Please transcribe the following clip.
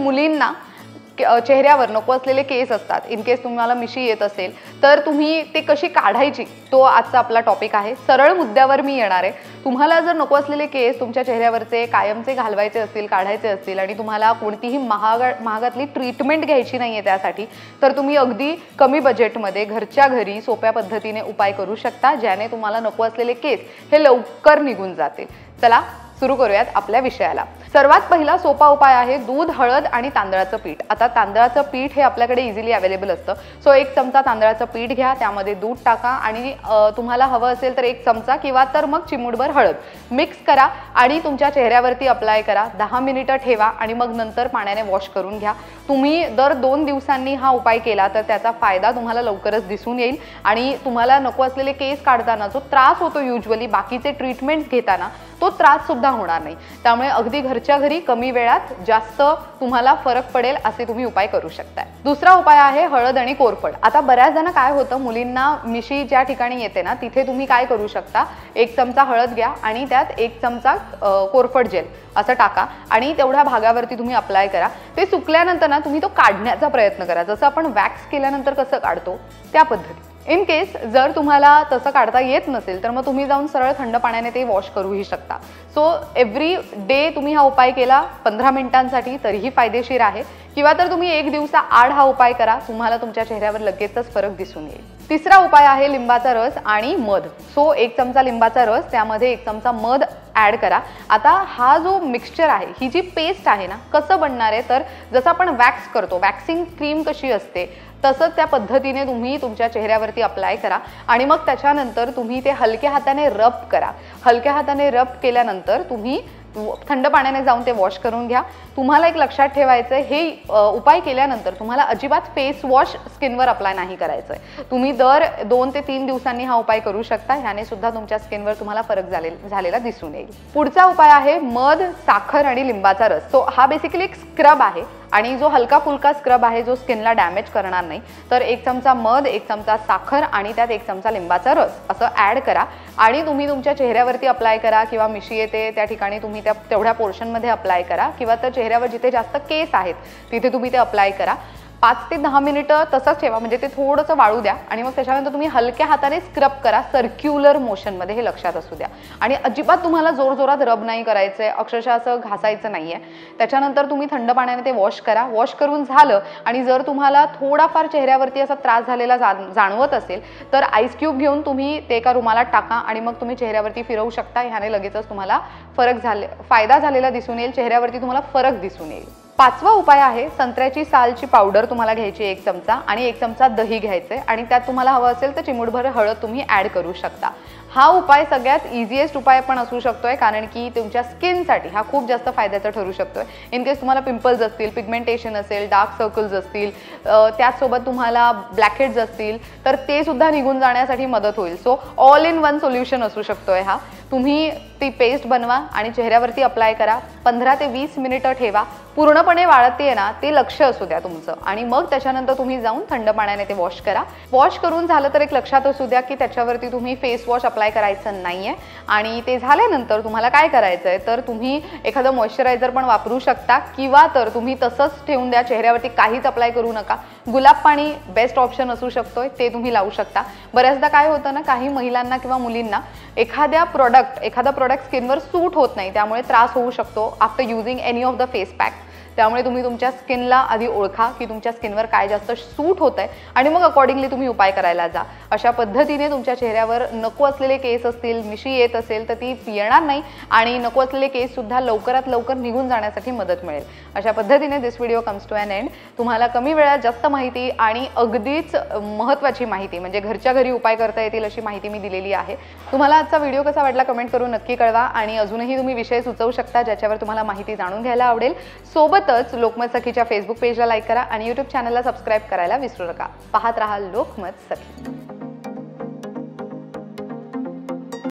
मुलींना चेहऱ्यावर नको असलेले केस असतात, इन केस तुम्हाला मिशी येत असेल तर तुम्ही ते कशी काढायची, तो आजचा आपला टॉपिक आहे. सरळ मुद्द्यावर मी येणार आहे. तुम्हाला जर नको असलेले केस तुमच्या चेहऱ्यावरचे कायमचे घालवायचे असतील, काढायचे असतील आणि तुम्हाला कोणतीही महागातली ट्रीटमेंट घ्यायची नाहीये त्यासाठी, तर तुम्ही अगदी कमी बजेटमध्ये घरच्या घरी सोप्या पद्धतीने उपाय करू शकता, ज्याने तुम्हाला नको असलेले केस हे लवकर निघून जातील. चला सुरू करूयात आपल्या विषयाला. सर्वात पहिला सोपा उपाय आहे दूध, हळद आणि तांदळाचं पीठ. आता तांदळाचं पीठ हे आपल्याकडे इझिली अवेलेबल असतं. सो 1 चमचा तांदळाचं पीठ घ्या, त्यामध्ये दूध टाका आणि तुम्हाला हवं असेल तर 1 चमचा किंवा तर मग चिमूटभर हळद मिक्स करा आणि तुमच्या चेहऱ्यावरती अप्लाय करा. 10 मिनिटं ठेवा आणि मग नंतर पाण्याने वॉश करून घ्या. तुम्ही दर 2 दिवसांनी हा उपाय केला तर त्याचा फायदा तुम्हाला लवकरच दिसून येईल आणि तुम्हाला नको असलेले केस काढताना जो त्रास होतो युजुअली बाकीचे ट्रीटमेंट घेताना, तो त्रास सुद्धा होणार नाही. त्यामुळे अगदी घरच्या घरी कमी वेळात जास्त तुम्हाला फरक पडेल असे तुम्ही उपाय करू शकताय. दुसरा उपाय आहे हळद आणि कोरफड. आता बऱ्याच जण काय होतं, मुलींना मिशी ज्या ठिकाणी येते ना तिथे तुम्ही काय करू शकता, 1 चमचा हळद घ्या आणि त्यात 1 चमचा कोरफड जेल असं टाका आणि तेवढ्या भागावरती तुम्ही अप्लाय करा. ते सुकल्यानंतर ना तुम्ही तो काढण्याचा प्रयत्न करा, जसं आपण वॅक्स केल्यानंतर कसं काढतो त्या पद्धतीने. इन केस जर तुम्हाला तसं काढता येत नसेल तर मग तुम्ही जाऊन सरळ थंड पाण्याने ते वॉश करूही शकता. सो एव्हरी डे तुम्ही हा उपाय केला 15 मिनिटांसाठी तरीही फायदेशीर आहे, किंवा तर तुम्ही 1 दिवसाआड हा उपाय करा, तुम्हाला तुमच्या चेहऱ्यावर लगेचच फरक दिसून येईल. तिसरा उपाय आहे लिंबाचा रस आणि मध. सो 1 चमचा लिंबाचा रस, त्यामध्ये 1 चमचा मध ॲड करा. आता हा जो मिक्सचर आहे, ही जी पेस्ट आहे ना, कसं बनणार आहे तर जसं आपण वॅक्स करतो, वॅक्सिंग क्रीम कशी असते तसंच त्या पद्धतीने तुम्ही तुमच्या चेहऱ्यावरती अप्लाय करा आणि मग त्याच्यानंतर तुम्ही ते हलक्या हाताने रब करा. हलक्या हाताने रब केल्यानंतर तुम्ही थंड पाण्याने जाऊन ते वॉश करून घ्या. तुम्हाला एक लक्षात ठेवायचं आहे, हे उपाय केल्यानंतर तुम्हाला अजिबात फेस वॉश स्किनवर अप्लाय नाही करायचं आहे. तुम्ही दर 2 ते 3 दिवसांनी हा उपाय करू शकता. ह्याने सुद्धा तुमच्या स्किनवर तुम्हाला फरक झालेला दिसून येईल. पुढचा उपाय आहे मध, साखर आणि लिंबाचा रस. तो हा बेसिकली एक स्क्रब आहे आणि जो हलका फुलका स्क्रब आहे जो स्किनला डॅमेज करणार नाही. तर 1 चमचा मध, 1 चमचा साखर आणि त्यात 1 चमचा लिंबाचा रस असं ॲड करा आणि तुम्ही तुमच्या चेहऱ्यावरती अप्लाय करा, किंवा मिशी येते त्या ठिकाणी तुम्ही तेवढ्या पोर्शनमध्ये अप्लाय करा, किंवा तर चेहऱ्यावर जिथे जास्त केस आहेत तिथे तुम्ही ते अप्लाय करा. 5 ते 10 मिनिटं तसंच ठेवा, म्हणजे ते थोडंसं वाळू द्या आणि मग त्याच्यानंतर तुम्ही हलक्या हाताने स्क्रब करा, सर्क्युलर मोशनमध्ये, हे लक्षात असू द्या. आणि अजिबात तुम्हाला जोरजोरात रब नाही करायचं आहे, अक्षरशः असं घासायचं नाही आहे. त्याच्यानंतर तुम्ही थंड पाण्याने ते वॉश करा. वॉश करून झालं आणि जर तुम्हाला थोडाफार चेहऱ्यावरती असा त्रास झालेला जाणवत असेल तर आईस क्यूब घेऊन तुम्ही ते एका रुमालात टाका आणि मग तुम्ही चेहऱ्यावरती फिरवू शकता. ह्याने लगेचच तुम्हाला फायदा झालेला दिसून येईल, चेहऱ्यावरती तुम्हाला फरक दिसून येईल. 5वा उपाय आहे संत्र्याची सालची पावडर तुम्हाला घ्यायची 1 चमचा आणि 1 चमचा दही घ्यायचे आणि त्यात तुम्हाला हवं असेल तर चिमूटभर हळद तुम्ही ॲड करू शकता. हा उपाय सगळ्यात इझिएस्ट उपाय पण असू शकतोय, कारण की तुमच्या स्किनसाठी हा खूप जास्त फायद्याचा ठरू शकतोय. इन केस तुम्हाला पिंपल्स असतील, पिगमेंटेशन असेल, डार्क सर्कल्स असतील, त्याचसोबत तुम्हाला ब्लॅकहेड्स असतील तर ते सुद्धा निघून जाण्यासाठी मदत होईल. So all in one solution असू शकतोय हा. तुम्ही ती पेस्ट बनवा आणि चेहऱ्यावरती अप्लाय करा. 15 ते 20 मिनिटं ठेवा. पूर्णपणे वाळते ना ते लक्ष असू द्या तुमचं आणि मग त्याच्यानंतर तुम्ही जाऊन थंड पाण्याने ते वॉश करा. वॉश करून झालं तर एक लक्षात असू द्या की त्याच्यावरती तुम्ही फेस वॉश अप्लाय करायचं नाहीये आणि ते झाल्यानंतर तुम्हाला काय करायचं आहे तर तुम्ही एखादं मॉइश्चरायझर पण वापरू शकता, किंवा तर तुम्ही तसंच ठेवून द्या, चेहऱ्यावरती काहीच अप्लाय करू नका. गुलाब पाणी बेस्ट ऑप्शन असू शकतोय, ते तुम्ही लावू शकता. बऱ्याचदा काय होतं ना, काही महिलांना किंवा मुलींना एखादा प्रोडक्ट स्किनवर सूट होत नाही, त्यामुळे त्रास होऊ शकतो after using any of the face pack. त्यामुळे तुम्ही तुमच्या स्किनला आधी ओळखा की तुमच्या स्किनवर काय जास्त सूट होत आहे आणि मग अकॉर्डिंगली तुम्ही उपाय करायला जा. अशा पद्धतीने तुमच्या चेहऱ्यावर नको असलेले केस असतील, मिशी येत असेल तर ती येणार नाही आणि नको असलेले केस सुद्धा लवकरात लवकर निघून जाण्यासाठी मदत मिळेल. अशा पद्धतीने this video comes to an end. तुम्हाला कमी वेळात जास्त माहिती आणि अगदीच महत्त्वाची माहिती म्हणजे घरच्या घरी उपाय करता येतील अशी माहिती मी दिलेली आहे. तुम्हाला आजचा व्हिडिओ कसा वाटला कमेंट करून नक्की कळवा आणि अजूनही तुम्ही विषय सुचवू शकता ज्याच्यावर तुम्हाला माहिती जाणून घ्यायला आवडेल. सोबतच लोकमत सखीच्या फेसबुक पेजला लाईक करा आणि यूट्यूब चॅनलला सबस्क्राईब करायला विसरू नका. पाहत रहा लोकमत सखी.